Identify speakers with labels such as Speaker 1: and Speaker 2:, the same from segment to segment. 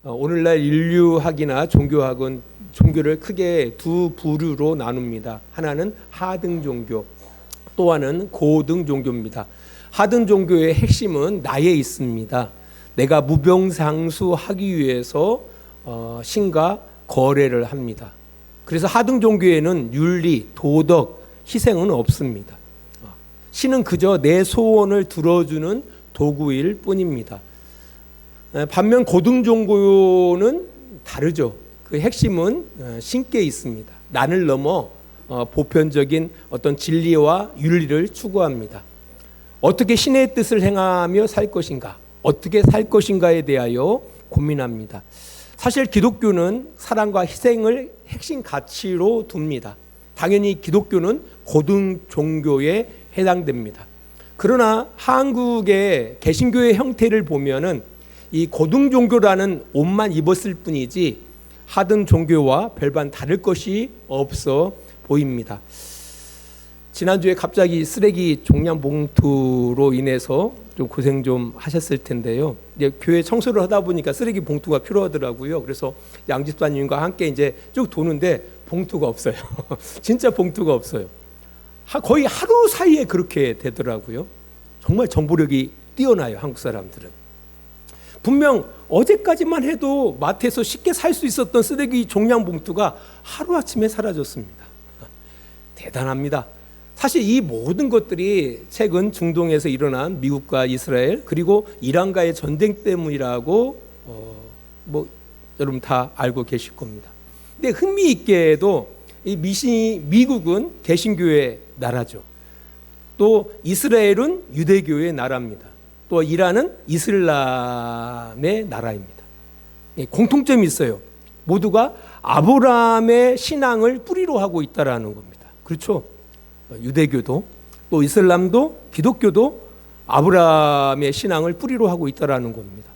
Speaker 1: 오늘날 인류학이나 종교학은 종교를 크게 두 부류로 나눕니다. 하나는 하등 종교, 또 하나는 고등 종교입니다. 하등 종교의 핵심은 나에 있습니다. 내가 무병장수하기 위해서 신과 거래를 합니다. 그래서 하등 종교에는 윤리, 도덕, 희생은 없습니다. 신은 그저 내 소원을 들어주는 도구일 뿐입니다. 반면 고등 종교는 다르죠. 그 핵심은 신께 있습니다. 난을 넘어 보편적인 어떤 진리와 윤리를 추구합니다. 어떻게 신의 뜻을 행하며 살 것인가, 어떻게 살 것인가에 대하여 고민합니다. 사실 기독교는 사랑과 희생을 핵심 가치로 둡니다. 당연히 기독교는 고등 종교에 해당됩니다. 그러나 한국의 개신교의 형태를 보면은 이 고등 종교라는 옷만 입었을 뿐이지 하등 종교와 별반 다를 것이 없어 보입니다. 지난주에 갑자기 쓰레기 종량 봉투로 인해서 좀 고생 좀 하셨을 텐데요. 이제 교회 청소를 하다 보니까 쓰레기 봉투가 필요하더라고요. 그래서 양 집사님과 함께 이제 쭉 도는데 봉투가 없어요. 진짜 봉투가 없어요. 거의 하루 사이에 그렇게 되더라고요. 정말 정보력이 뛰어나요, 한국 사람들은. 분명 어제까지만 해도 마트에서 쉽게 살 수 있었던 쓰레기 종량 봉투가 하루아침에 사라졌습니다. 대단합니다. 사실 이 모든 것들이 최근 중동에서 일어난 미국과 이스라엘 그리고 이란과의 전쟁 때문이라고 여러분 다 알고 계실 겁니다. 근데 흥미있게도 이 미국은 개신교의 나라죠. 또 이스라엘은 유대교의 나라입니다. 또 이란은 이슬람의 나라입니다. 공통점이 있어요. 모두가 아브라함의 신앙을 뿌리로 하고 있다라는 겁니다. 그렇죠? 유대교도 또 이슬람도 기독교도 아브라함의 신앙을 뿌리로 하고 있다라는 겁니다.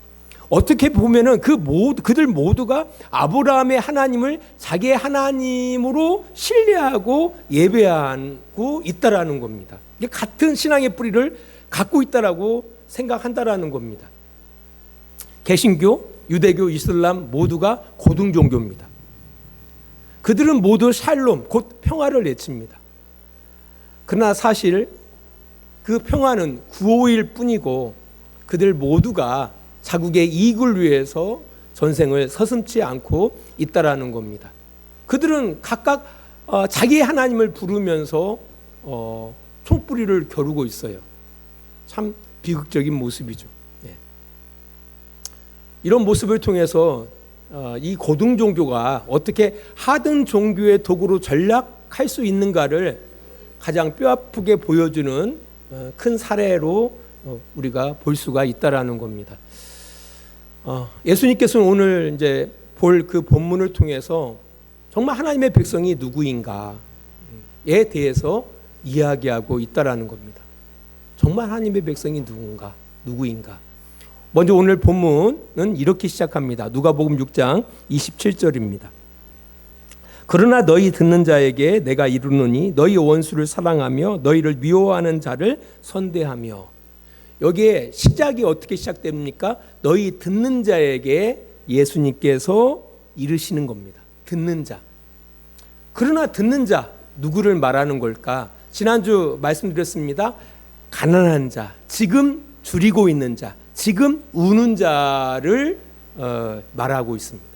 Speaker 1: 어떻게 보면은 그들 모두가 아브라함의 하나님을 자기의 하나님으로 신뢰하고 예배하고 있다라는 겁니다. 이게 같은 신앙의 뿌리를 갖고 있다라고 생각한다라는 겁니다. 개신교, 유대교, 이슬람 모두가 고등 종교입니다. 그들은 모두 샬롬, 곧 평화를 외칩니다. 그러나 사실 그 평화는 구호일 뿐이고 그들 모두가 자국의 이익을 위해서 전쟁을 서슴지 않고 있다라는 겁니다. 그들은 각각 자기의 하나님을 부르면서 총뿌리를 겨루고 있어요. 참 비극적인 모습이죠. 이런 모습을 통해서 이 고등 종교가 어떻게 하등 종교의 도구로 전락할 수 있는가를 가장 뼈아프게 보여주는 큰 사례로 우리가 볼 수가 있다라는 겁니다. 예수님께서는 오늘 이제 볼 그 본문을 통해서 정말 하나님의 백성이 누구인가에 대해서 이야기하고 있다라는 겁니다. 정말 하나님의 백성이 누구인가? 먼저 오늘 본문은 이렇게 시작합니다. 누가복음 6장 27절입니다. 그러나 너희 듣는 자에게 내가 이르노니 너희 원수를 사랑하며 너희를 미워하는 자를 선대하며. 여기에 시작이 어떻게 시작됩니까? 너희 듣는 자에게 예수님께서 이르시는 겁니다. 듣는 자. 그러나 듣는 자 누구를 말하는 걸까? 지난주 말씀드렸습니다. 가난한 자, 지금 줄이고 있는 자, 지금 우는 자를 말하고 있습니다.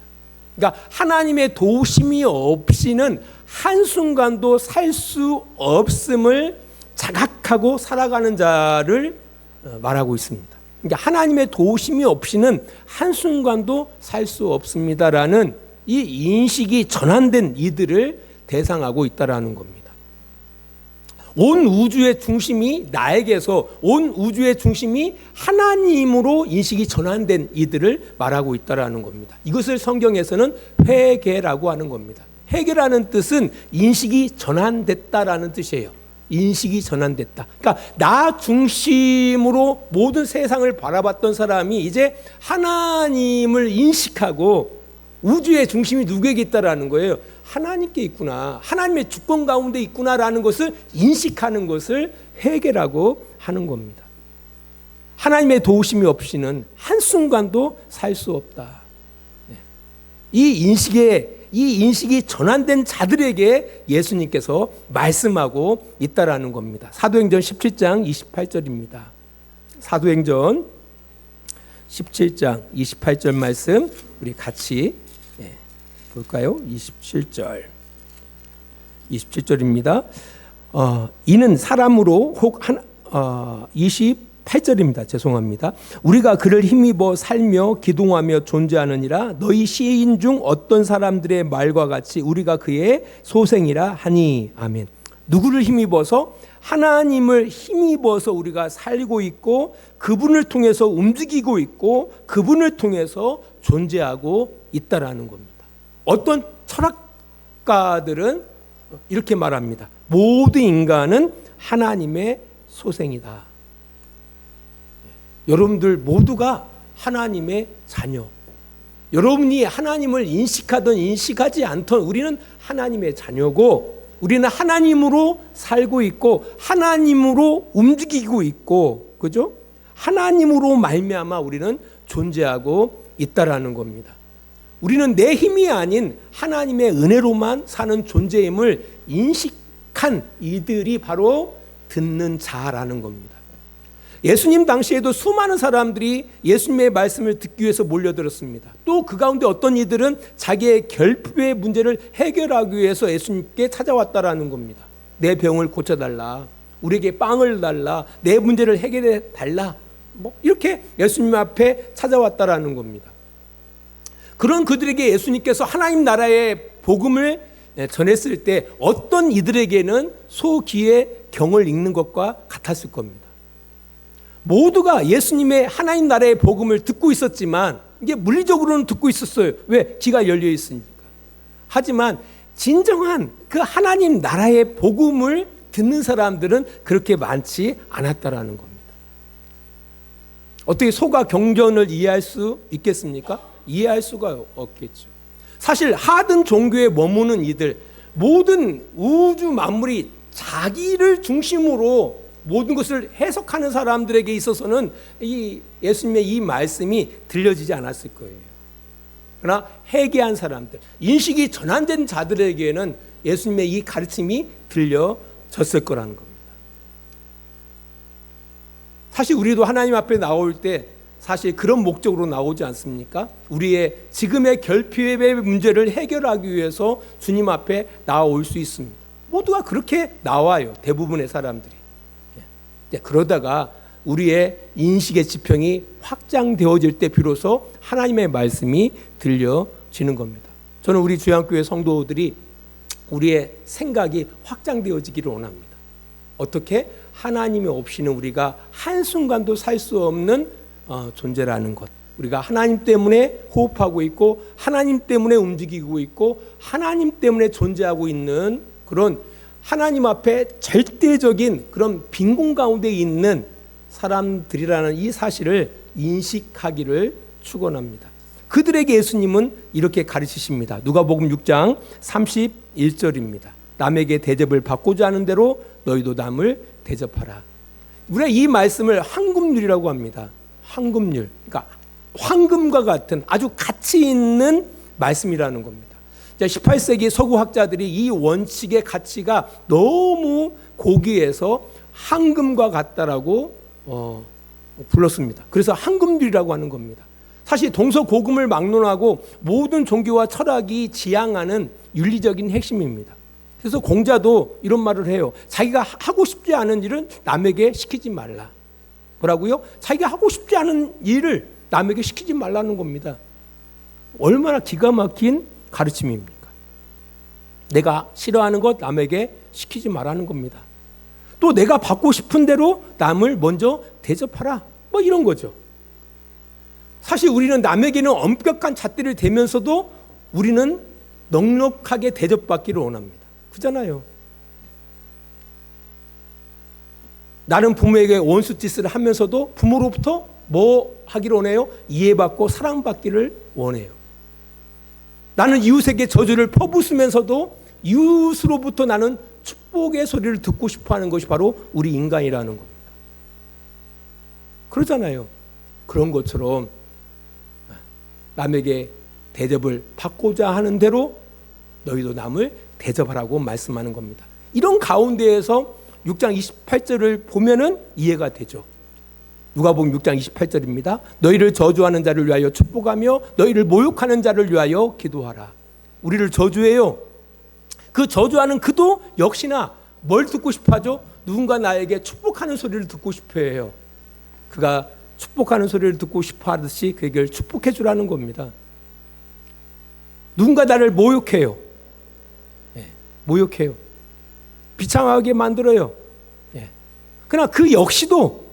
Speaker 1: 그러니까 하나님의 도우심이 없이는 한순간도 살 수 없음을 자각하고 살아가는 자를 말하고 있습니다. 그러니까 하나님의 도우심이 없이는 한순간도 살 수 없습니다라는 이 인식이 전환된 이들을 대상하고 있다라는 겁니다. 온 우주의 중심이 나에게서 온 우주의 중심이 하나님으로 인식이 전환된 이들을 말하고 있다라는 겁니다. 이것을 성경에서는 회개라고 하는 겁니다. 회개라는 뜻은 인식이 전환됐다라는 뜻이에요. 인식이 전환됐다. 그러니까 나 중심으로 모든 세상을 바라봤던 사람이 이제 하나님을 인식하고 우주의 중심이 누구에게 있다라는 거예요. 하나님께 있구나. 하나님의 주권 가운데 있구나라는 것을 인식하는 것을 회개라고 하는 겁니다. 하나님의 도우심이 없이는 한순간도 살 수 없다. 이 인식이 전환된 자들에게 예수님께서 말씀하고 있다라는 겁니다. 사도행전 17장 28절입니다. 사도행전 17장 28절 말씀 우리 같이 볼까요? 27절입니다. 이는 사람으로 혹 28절입니다. 죄송합니다. 우리가 그를 힘입어 살며 기동하며 존재하느니라. 너희 시인 중 어떤 사람들의 말과 같이 우리가 그의 소생이라 하니. 아멘. 누구를 힘입어서? 하나님을 힘입어서 우리가 살고 있고 그분을 통해서 움직이고 있고 그분을 통해서 존재하고 있다라는 겁니다. 어떤 철학가들은 이렇게 말합니다. 모든 인간은 하나님의 소생이다. 여러분들 모두가 하나님의 자녀. 여러분이 하나님을 인식하든 인식하지 않든 우리는 하나님의 자녀고 우리는 하나님으로 살고 있고 하나님으로 움직이고 있고, 그죠? 하나님으로 말미암아 우리는 존재하고 있다라는 겁니다. 우리는 내 힘이 아닌 하나님의 은혜로만 사는 존재임을 인식한 이들이 바로 듣는 자라는 겁니다. 예수님 당시에도 수많은 사람들이 예수님의 말씀을 듣기 위해서 몰려들었습니다. 또 그 가운데 어떤 이들은 자기의 결핍의 문제를 해결하기 위해서 예수님께 찾아왔다라는 겁니다. 내 병을 고쳐달라, 우리에게 빵을 달라, 내 문제를 해결해 달라, 이렇게 예수님 앞에 찾아왔다라는 겁니다. 그런 그들에게 예수님께서 하나님 나라의 복음을 전했을 때 어떤 이들에게는 소귀의 경을 읽는 것과 같았을 겁니다. 모두가 예수님의 하나님 나라의 복음을 듣고 있었지만 이게 물리적으로는 듣고 있었어요. 왜? 귀가 열려 있으니까. 하지만 진정한 그 하나님 나라의 복음을 듣는 사람들은 그렇게 많지 않았다라는 겁니다. 어떻게 소가 경전을 이해할 수 있겠습니까? 이해할 수가 없겠죠. 사실 하등 종교에 머무는 이들, 모든 우주 만물이 자기를 중심으로 모든 것을 해석하는 사람들에게 있어서는 이 예수님의 이 말씀이 들려지지 않았을 거예요. 그러나 회개한 사람들, 인식이 전환된 자들에게는 예수님의 이 가르침이 들려졌을 거라는 겁니다. 사실 우리도 하나님 앞에 나올 때 사실 그런 목적으로 나오지 않습니까? 우리의 지금의 결핍의 문제를 해결하기 위해서 주님 앞에 나올 수 있습니다. 모두가 그렇게 나와요. 대부분의 사람들이. 그러다가 우리의 인식의 지평이 확장되어질 때 비로소 하나님의 말씀이 들려지는 겁니다. 저는 우리 주양교회 성도들이 우리의 생각이 확장되어지기를 원합니다. 어떻게? 하나님이 없이는 우리가 한순간도 살 수 없는 존재라는 것. 우리가 하나님 때문에 호흡하고 있고 하나님 때문에 움직이고 있고 하나님 때문에 존재하고 있는 그런 하나님 앞에 절대적인 그런 빈곤 가운데 있는 사람들이라는 이 사실을 인식하기를 축원합니다. 그들에게 예수님은 이렇게 가르치십니다. 누가복음 6장 31절입니다. 남에게 대접을 받고자 하는 대로 너희도 남을 대접하라. 우리가 이 말씀을 황금률이라고 합니다. 황금률. 그러니까 황금과 같은 아주 가치 있는 말씀이라는 겁니다. 18세기 서구 학자들이 이 원칙의 가치가 너무 고귀해서 황금과 같다라고 불렀습니다. 그래서 황금률이라고 하는 겁니다. 사실 동서고금을 막론하고 모든 종교와 철학이 지향하는 윤리적인 핵심입니다. 그래서 공자도 이런 말을 해요. 자기가 하고 싶지 않은 일은 남에게 시키지 말라. 뭐라고요? 자기가 하고 싶지 않은 일을 남에게 시키지 말라는 겁니다. 얼마나 기가 막힌 가르침입니까? 내가 싫어하는 것 남에게 시키지 말라는 겁니다. 또 내가 받고 싶은 대로 남을 먼저 대접하라. 이런 거죠. 사실 우리는 남에게는 엄격한 잣대를 대면서도 우리는 넉넉하게 대접받기를 원합니다. 그잖아요. 나는 부모에게 원수짓을 하면서도 부모로부터 뭐 하기를 원해요? 이해받고 사랑받기를 원해요. 나는 이웃에게 저주를 퍼부으면서도 이웃으로부터 나는 축복의 소리를 듣고 싶어하는 것이 바로 우리 인간이라는 겁니다. 그러잖아요. 그런 것처럼 남에게 대접을 받고자 하는 대로 너희도 남을 대접하라고 말씀하는 겁니다. 이런 가운데에서 6장 28절을 보면은 이해가 되죠. 누가복음 6장 28절입니다. 너희를 저주하는 자를 위하여 축복하며 너희를 모욕하는 자를 위하여 기도하라. 우리를 저주해요. 그 저주하는 그도 역시나 뭘 듣고 싶어 하죠? 누군가 나에게 축복하는 소리를 듣고 싶어 해요. 그가 축복하는 소리를 듣고 싶어 하듯이 그에게 축복해 주라는 겁니다. 누군가 나를 모욕해요. 모욕해요. 비참하게 만들어요. 그러나 그 역시도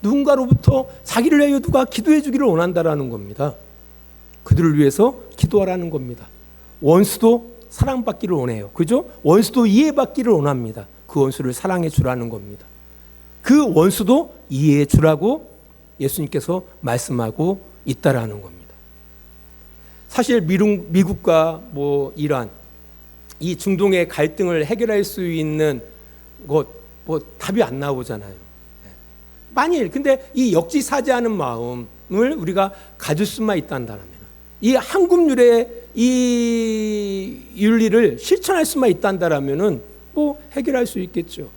Speaker 1: 누군가로부터 자기를 위하여 누가 기도해 주기를 원한다라는 겁니다. 그들을 위해서 기도하라는 겁니다. 원수도 사랑받기를 원해요. 그죠? 원수도 이해받기를 원합니다. 그 원수를 사랑해 주라는 겁니다. 그 원수도 이해해 주라고 예수님께서 말씀하고 있다라는 겁니다. 사실 미국과 이란, 이 중동의 갈등을 해결할 수 있는 것 답이 안 나오잖아요. 만일 근데 이 역지사지하는 마음을 우리가 가질 수만 있다면, 이 한국률의 이 윤리를 실천할 수만 있다면은 해결할 수 있겠죠.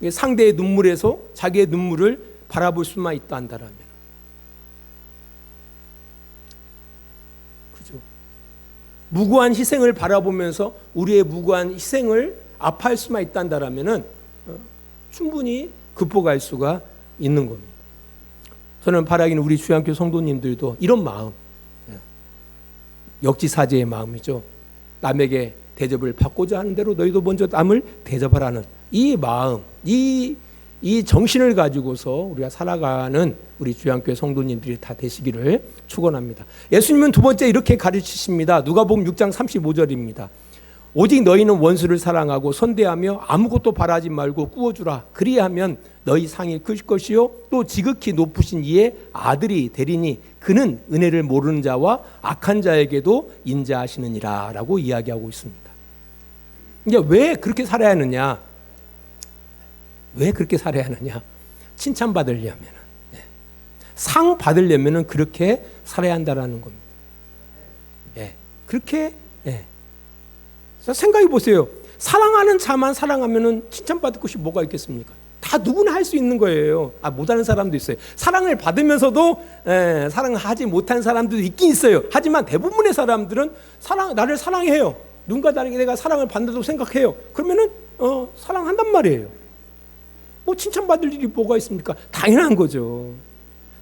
Speaker 1: 상대의 눈물에서 자기의 눈물을 바라볼 수만 있다면, 그죠? 무고한 희생을 바라보면서 우리의 무고한 희생을 아파할 수만 있다면은 충분히 극복할 수가 있는 겁니다. 저는 바라기는 우리 주양교 성도님들도 이런 마음, 역지사지의 마음이죠. 남에게 대접을 받고자 하는 대로 너희도 먼저 남을 대접하라는 이 마음, 이 정신을 가지고서 우리가 살아가는 우리 주양교회 성도님들이 다 되시기를 축원합니다. 예수님은 두 번째 이렇게 가르치십니다. 누가복음 6장 35절입니다. 오직 너희는 원수를 사랑하고 선대하며 아무것도 바라지 말고 꾸어주라. 그리하면 너희 상이 클 것이요 또 지극히 높으신 이의 아들이 되리니 그는 은혜를 모르는 자와 악한 자에게도 인자하시느니라 라고 이야기하고 있습니다. 이제 왜 그렇게 살아야 하느냐? 왜 그렇게 살아야 하느냐? 칭찬받으려면, 상 받으려면 그렇게 살아야 한다라는 겁니다. 그렇게 생각해 보세요. 사랑하는 자만 사랑하면 칭찬받을 것이 뭐가 있겠습니까? 다 누구나 할 수 있는 거예요. 못하는 사람도 있어요. 사랑을 받으면서도 사랑하지 못한 사람도 있긴 있어요. 하지만 대부분의 사람들은 나를 사랑해요. 누군가 나에게 내가 사랑을 받는다고 생각해요. 그러면은 사랑한단 말이에요. 칭찬받을 일이 뭐가 있습니까? 당연한 거죠.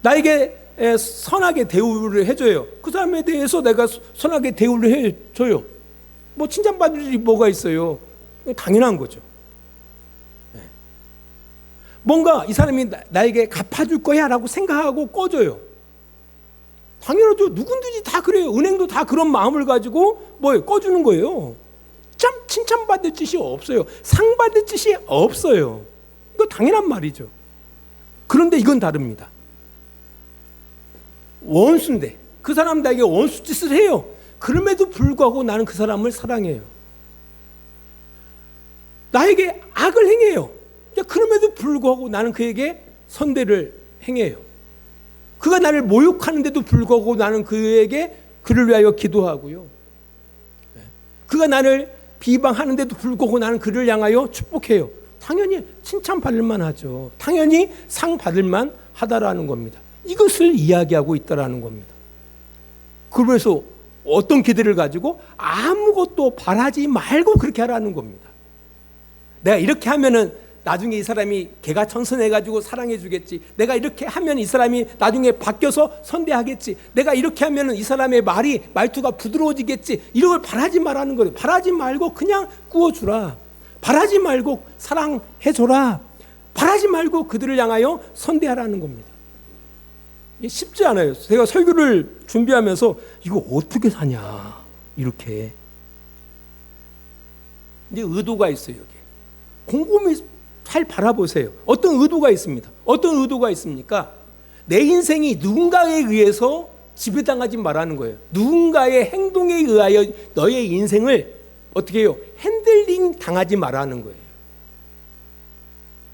Speaker 1: 나에게 선하게 대우를 해줘요. 그 사람에 대해서 내가 선하게 대우를 해줘요. 칭찬받을 일이 뭐가 있어요? 당연한 거죠. 뭔가 이 사람이 나에게 갚아줄 거야 라고 생각하고 꺼줘요. 당연하죠. 누군지 다 그래요. 은행도 다 그런 마음을 가지고 꺼주는 거예요. 참 칭찬받을 짓이 없어요. 상 받을 짓이 없어요. 이거 당연한 말이죠. 그런데 이건 다릅니다. 원수인데 그 사람 나에게 원수 짓을 해요. 그럼에도 불구하고 나는 그 사람을 사랑해요. 나에게 악을 행해요. 그럼에도 불구하고 나는 그에게 선대를 행해요. 그가 나를 모욕하는데도 불구하고 나는 그를 위하여 기도하고요. 그가 나를 비방하는데도 불구하고 나는 그를 향하여 축복해요. 당연히 칭찬받을 만하죠. 당연히 상 받을 만하다라는 겁니다. 이것을 이야기하고 있다라는 겁니다. 그러면서 어떤 기대를 가지고 아무것도 바라지 말고 그렇게 하라는 겁니다. 내가 이렇게 하면은 나중에 이 사람이 개가천선해가지고 사랑해 주겠지. 내가 이렇게 하면 이 사람이 나중에 바뀌어서 선대하겠지. 내가 이렇게 하면 이 사람의 말투가 부드러워지겠지. 이런 걸 바라지 말라는 거예요. 바라지 말고 그냥 구워주라. 바라지 말고 사랑해줘라. 바라지 말고 그들을 향하여 선대하라는 겁니다. 이게 쉽지 않아요. 제가 설교를 준비하면서 이거 어떻게 사냐 이렇게. 근데 의도가 있어요. 여기 곰곰이 잘 바라보세요. 어떤 의도가 있습니다. 어떤 의도가 있습니까? 내 인생이 누군가에 의해서 지배당하지 말라는 거예요. 누군가의 행동에 의하여 너의 인생을 어떻게 해요? 핸들링 당하지 말라는 거예요.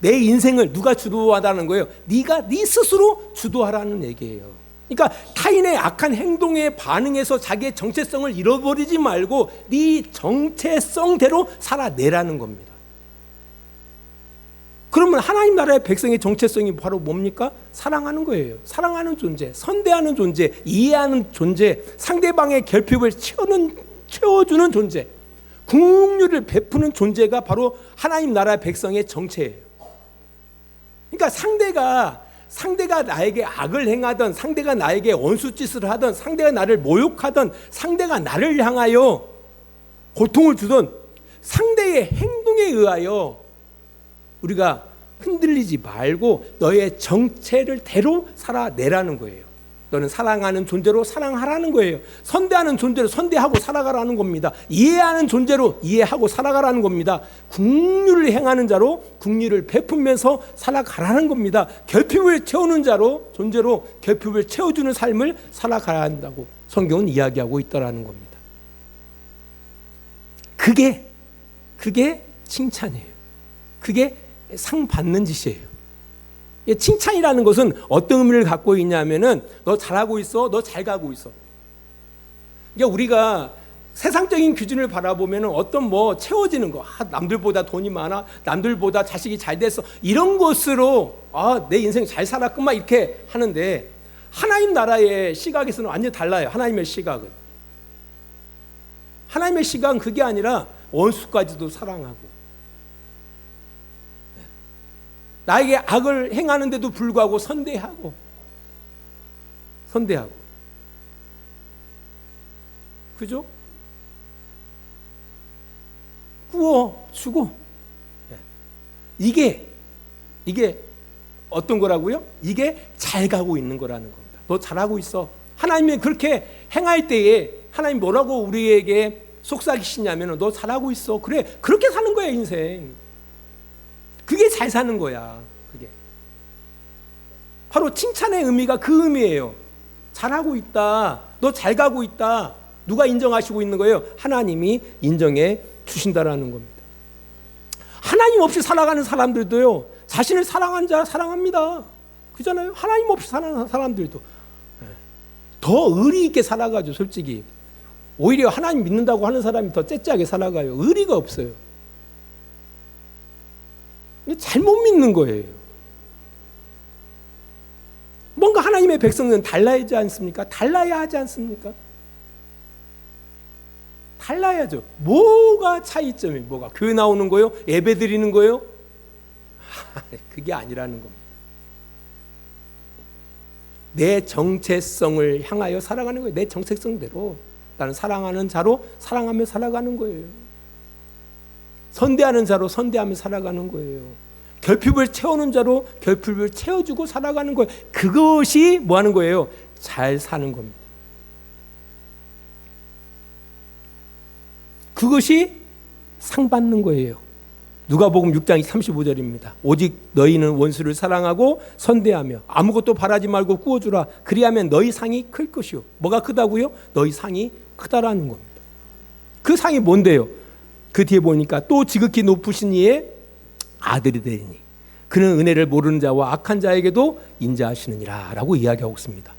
Speaker 1: 내 인생을 누가 주도하라는 거예요? 네가 네 스스로 주도하라는 얘기예요. 그러니까 타인의 악한 행동에 반응해서 자기의 정체성을 잃어버리지 말고 네 정체성대로 살아내라는 겁니다. 그러면 하나님 나라의 백성의 정체성이 바로 뭡니까? 사랑하는 거예요. 사랑하는 존재, 선대하는 존재, 이해하는 존재, 상대방의 결핍을 채워주는 존재, 긍휼을 베푸는 존재가 바로 하나님 나라의 백성의 정체예요. 그러니까 상대가 나에게 악을 행하던, 상대가 나에게 원수짓을 하던, 상대가 나를 모욕하던, 상대가 나를 향하여 고통을 주던 상대의 행동에 의하여 우리가 흔들리지 말고 너의 정체를 대로 살아내라는 거예요. 너는 사랑하는 존재로 사랑하라는 거예요. 선대하는 존재로 선대하고 살아가라는 겁니다. 이해하는 존재로 이해하고 살아가라는 겁니다. 긍휼을 행하는 자로 긍휼을 베풀면서 살아가라는 겁니다. 결핍을 채우는 자로 존재로 결핍을 채워주는 삶을 살아가야 한다고 성경은 이야기하고 있다라는 겁니다. 그게 칭찬이에요. 그게 상 받는 짓이에요. 칭찬이라는 것은 어떤 의미를 갖고 있냐면은 너 잘하고 있어, 너 잘 가고 있어. 그러니까 우리가 세상적인 기준을 바라보면 어떤 채워지는 거, 남들보다 돈이 많아, 남들보다 자식이 잘 됐어, 이런 것으로 내 인생 잘 살았구만 이렇게 하는데 하나님 나라의 시각에서는 완전히 달라요. 하나님의 시각은 그게 아니라 원수까지도 사랑하고 나에게 악을 행하는데도 불구하고 선대하고 그죠? 구워주고 이게 어떤 거라고요? 이게 잘 가고 있는 거라는 겁니다. 너 잘하고 있어. 하나님이 그렇게 행할 때에 하나님 뭐라고 우리에게 속삭이시냐면 너 잘하고 있어. 그래, 그렇게 사는 거야 인생. 그게 잘 사는 거야. 그게 바로 칭찬의 의미가 그 의미예요. 잘하고 있다, 너 잘 가고 있다. 누가 인정하시고 있는 거예요? 하나님이 인정해 주신다라는 겁니다. 하나님 없이 살아가는 사람들도요, 자신을 사랑한 자 사랑합니다. 그잖아요. 하나님 없이 살아가는 사람들도 더 의리 있게 살아가죠. 솔직히 오히려 하나님 믿는다고 하는 사람이 더 째째하게 살아가요. 의리가 없어요. 잘못 믿는 거예요. 뭔가 하나님의 백성은 달라야지 않습니까? 달라야 하지 않습니까? 달라야죠. 뭐가 차이점이 뭐가? 교회 나오는 거요? 예배 드리는 거요? 그게 아니라는 겁니다. 내 정체성을 향하여 살아가는 거예요. 내 정체성대로 나는 사랑하는 자로 사랑하며 살아가는 거예요. 선대하는 자로 선대하며 살아가는 거예요. 결핍을 채우는 자로 결핍을 채워주고 살아가는 거예요. 그것이 뭐 하는 거예요? 잘 사는 겁니다. 그것이 상 받는 거예요. 누가복음 6장 35절입니다. 오직 너희는 원수를 사랑하고 선대하며 아무것도 바라지 말고 구워주라. 그리하면 너희 상이 클 것이요. 뭐가 크다고요? 너희 상이 크다라는 겁니다. 그 상이 뭔데요? 그 뒤에 보니까 또 지극히 높으신 이의 아들이 되리니 그는 은혜를 모르는 자와 악한 자에게도 인자하시느니라 라고 이야기하고 있습니다.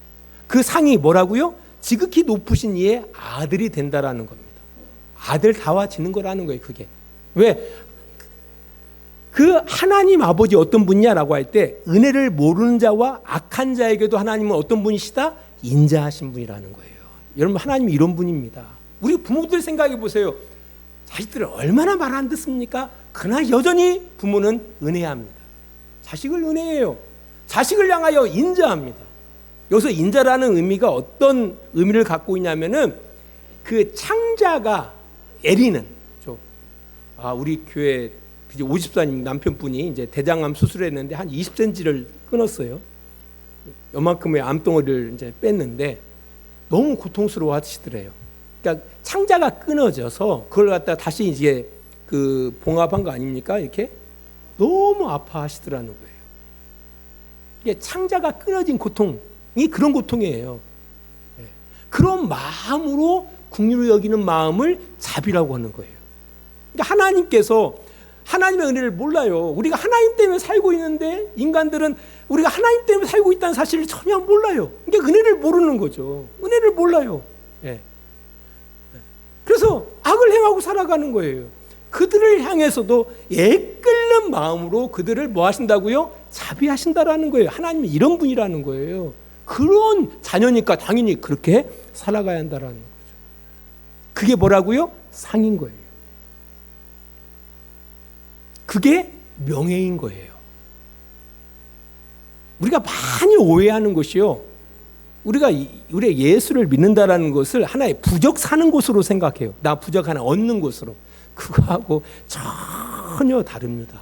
Speaker 1: 그 상이 뭐라고요? 지극히 높으신 이의 아들이 된다라는 겁니다. 아들다워지는 거라는 거예요. 그게 왜? 그 하나님 아버지 어떤 분이냐라고 할 때 은혜를 모르는 자와 악한 자에게도 하나님은 어떤 분이시다? 인자하신 분이라는 거예요. 여러분, 하나님이 이런 분입니다. 우리 부모들 생각해 보세요. 자식들을 얼마나 말 안 듣습니까? 그러나 여전히 부모는 은혜합니다. 자식을 은혜해요. 자식을 향하여 인자합니다. 여기서 인자라는 의미가 어떤 의미를 갖고 있냐면은 그 창자가 에리는 우리 교회 50사님 남편분이 이제 대장암 수술했는데 한 20cm를 끊었어요. 요만큼의 암덩어리를 이제 뺐는데 너무 고통스러워 하시더래요. 그러니까 창자가 끊어져서 그걸 갖다 다시 이제 그 봉합한 거 아닙니까? 이렇게 너무 아파하시더라는 거예요. 이게 창자가 끊어진 고통이 그런 고통이에요. 그런 마음으로 긍휼을 여기는 마음을 자비라고 하는 거예요. 그러니까 하나님께서 하나님의 은혜를 몰라요. 우리가 하나님 때문에 살고 있는데 인간들은 우리가 하나님 때문에 살고 있다는 사실을 전혀 몰라요. 그러니까 은혜를 모르는 거죠. 은혜를 몰라요. 예. 그래서 악을 행하고 살아가는 거예요. 그들을 향해서도 애끓는 마음으로 그들을 뭐 하신다고요? 자비하신다라는 거예요. 하나님이 이런 분이라는 거예요. 그런 자녀니까 당연히 그렇게 살아가야 한다라는 거죠. 그게 뭐라고요? 상인 거예요. 그게 명예인 거예요. 우리가 많이 오해하는 것이요, 우리가 예수를 믿는다라는 것을 하나의 부적 사는 곳으로 생각해요. 나 부적 하나 얻는 곳으로. 그거하고 전혀 다릅니다.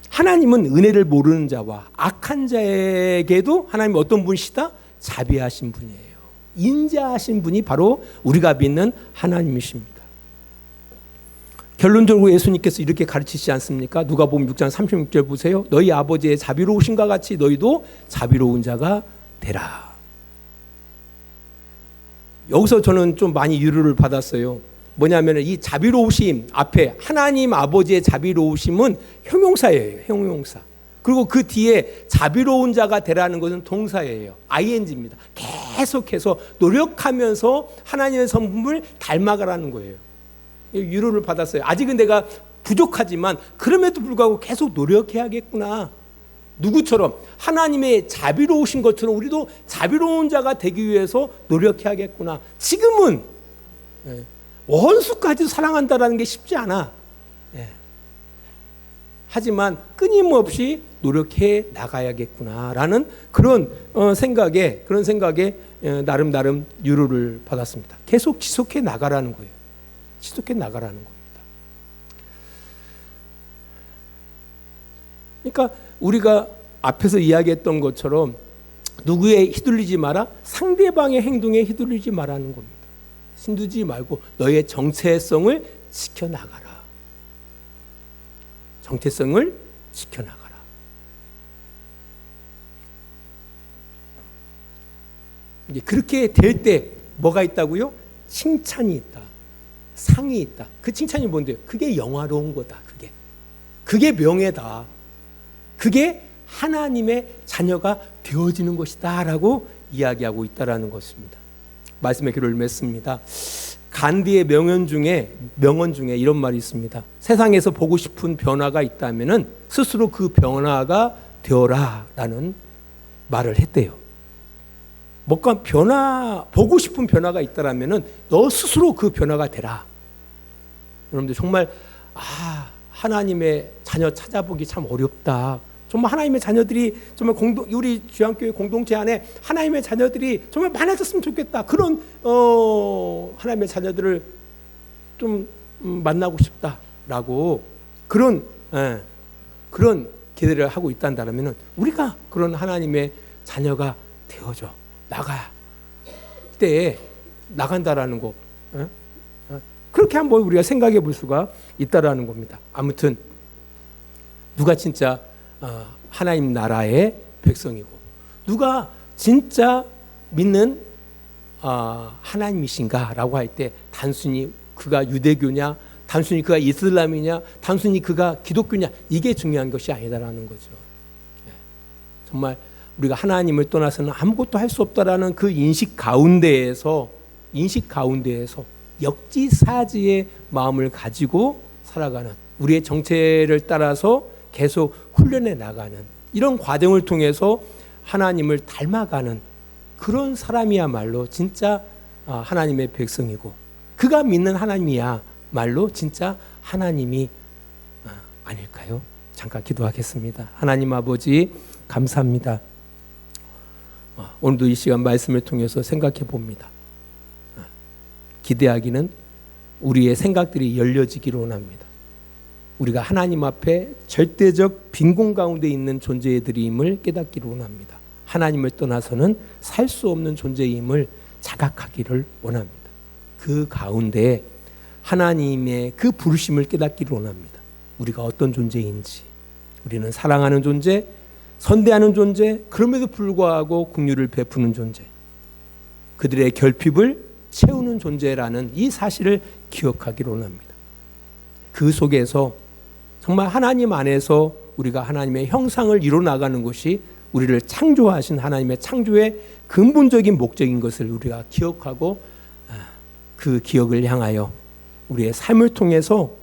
Speaker 1: 하나님은 은혜를 모르는 자와 악한 자에게도 하나님이 어떤 분이시다? 자비하신 분이에요. 인자하신 분이 바로 우리가 믿는 하나님이십니다. 결론적으로 예수님께서 이렇게 가르치시지 않습니까? 누가복음 6장 36절 보세요. 너희 아버지의 자비로우신과 같이 너희도 자비로운 자가 되라. 여기서 저는 좀 많이 위로를 받았어요. 뭐냐면 이 자비로우심 앞에 하나님 아버지의 자비로우심은 형용사예요. 형용사. 그리고 그 뒤에 자비로운 자가 되라는 것은 동사예요. ing입니다. 계속해서 노력하면서 하나님의 성품을 닮아가라는 거예요. 위로를 받았어요. 아직은 내가 부족하지만 그럼에도 불구하고 계속 노력해야겠구나. 누구처럼? 하나님의 자비로우신 것처럼 우리도 자비로운 자가 되기 위해서 노력해야겠구나. 지금은 원수까지 사랑한다는 게 쉽지 않아. 하지만 끊임없이 노력해 나가야겠구나라는 그런 생각에 나름 유로를 받았습니다. 계속 지속해 나가라는 거예요. 지속해 나가라는 겁니다. 그러니까 우리가 앞에서 이야기했던 것처럼 누구에 휘둘리지 마라, 상대방의 행동에 휘둘리지 말라는 겁니다. 힘들지 말고 너의 정체성을 지켜나가라. 정체성을 지켜나가라. 이제 그렇게 될 때 뭐가 있다고요? 칭찬이 있다. 상이 있다. 그 칭찬이 뭔데요? 그게 영화로운 거다. 그게 명예다. 그게 하나님의 자녀가 되어지는 것이다 라고 이야기하고 있다라는 것입니다. 말씀의 기로를 맺습니다. 간디의 명언 중에 이런 말이 있습니다. 세상에서 보고 싶은 변화가 있다면 스스로 그 변화가 되어라 라는 말을 했대요. 뭔가 보고 싶은 변화가 있다면 너 스스로 그 변화가 되라. 여러분들 정말 하나님의 자녀 찾아보기 참 어렵다. 정말 하나님의 자녀들이 정말 우리 주양교회 공동체 안에 하나님의 자녀들이 정말 많아졌으면 좋겠다. 그런 하나님의 자녀들을 좀 만나고 싶다라고 그런 기대를 하고 있다면 우리가 그런 하나님의 자녀가 되어져 나가야 때에 나간다라는 거. 그렇게 한번 우리가 생각해 볼 수가 있다라는 겁니다. 아무튼 누가 진짜 하나님 나라의 백성이고 누가 진짜 믿는 하나님이신가라고 할 때 단순히 그가 유대교냐, 단순히 그가 이슬람이냐, 단순히 그가 기독교냐 이게 중요한 것이 아니다라는 거죠. 정말 우리가 하나님을 떠나서는 아무것도 할 수 없다라는 그 인식 가운데에서 역지사지의 마음을 가지고 살아가는 우리의 정체를 따라서 계속 훈련해 나가는 이런 과정을 통해서 하나님을 닮아가는 그런 사람이야말로 진짜 하나님의 백성이고 그가 믿는 하나님이야말로 진짜 하나님이 아닐까요? 잠깐 기도하겠습니다. 하나님 아버지 감사합니다. 오늘도 이 시간 말씀을 통해서 생각해 봅니다. 기대하기는 우리의 생각들이 열려지기를 원합니다. 우리가 하나님 앞에 절대적 빈곤 가운데 있는 존재들임을 깨닫기를 원합니다. 하나님을 떠나서는 살 수 없는 존재임을 자각하기를 원합니다. 그 가운데 하나님의 그 부르심을 깨닫기를 원합니다. 우리가 어떤 존재인지, 우리는 사랑하는 존재, 선대하는 존재, 그럼에도 불구하고 긍휼을 베푸는 존재, 그들의 결핍을 채우는 존재라는 이 사실을 기억하기를 원합니다. 그 속에서 정말 하나님 안에서 우리가 하나님의 형상을 이뤄나가는 것이 우리를 창조하신 하나님의 창조의 근본적인 목적인 것을 우리가 기억하고 그 기억을 향하여 우리의 삶을 통해서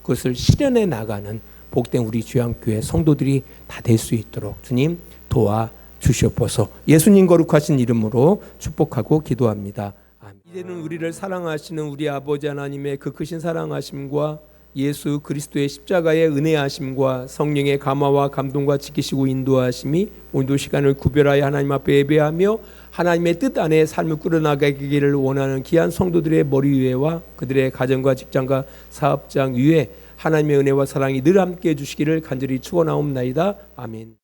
Speaker 1: 그것을 실현해 나가는 복된 우리 주양교회 성도들이 다 될 수 있도록 주님 도와주시옵소서. 예수님 거룩하신 이름으로 축복하고 기도합니다. 아멘. 이제는 우리를 사랑하시는 우리 아버지 하나님의 그 크신 사랑하심과 예수 그리스도의 십자가의 은혜하심과 성령의 감화와 감동과 지키시고 인도하심이 오늘도 시간을 구별하여 하나님 앞에 예배하며 하나님의 뜻 안에 삶을 꾸려나가기를 원하는 귀한 성도들의 머리 위에와 그들의 가정과 직장과 사업장 위에 하나님의 은혜와 사랑이 늘 함께해 주시기를 간절히 축원하옵나이다. 아멘.